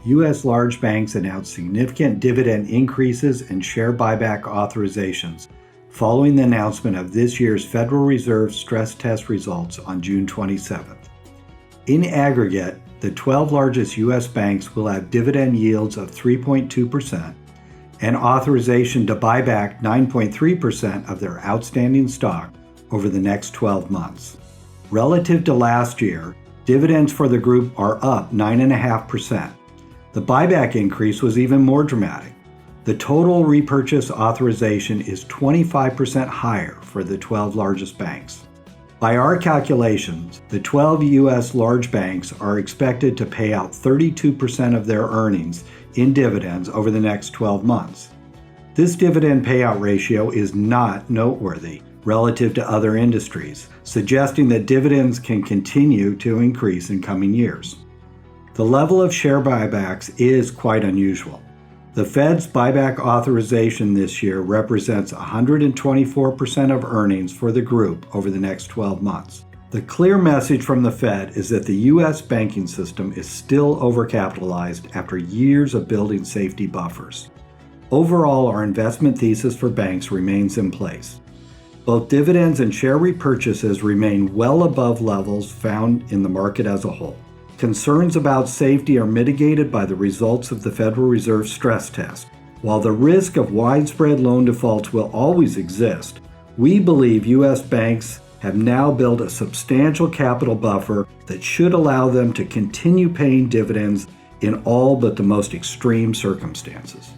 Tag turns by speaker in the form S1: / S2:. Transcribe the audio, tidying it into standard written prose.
S1: U.S. large banks announced significant dividend increases and share buyback authorizations following the announcement of this year's Federal Reserve stress test results on June 27th. In aggregate, the 12 largest U.S. banks will have dividend yields of 3.2% and authorization to buy back 9.3% of their outstanding stock over the next 12 months. Relative to last year, dividends for the group are up 9.5%. The buyback increase was even more dramatic. The total repurchase authorization is 25% higher for the 12 largest banks. By our calculations, the 12 U.S. large banks are expected to pay out 32% of their earnings in dividends over the next 12 months. This dividend payout ratio is not noteworthy relative to other industries, suggesting that dividends can continue to increase in coming years. The level of share buybacks is quite unusual. The Fed's buyback authorization this year represents 124% of earnings for the group over the next 12 months. The clear message from the Fed is that the U.S. banking system is still overcapitalized after years of building safety buffers. Overall, our investment thesis for banks remains in place. Both dividends and share repurchases remain well above levels found in the market as a whole. Concerns about safety are mitigated by the results of the Federal Reserve stress test. While the risk of widespread loan defaults will always exist, we believe U.S. banks have now built a substantial capital buffer that should allow them to continue paying dividends in all but the most extreme circumstances.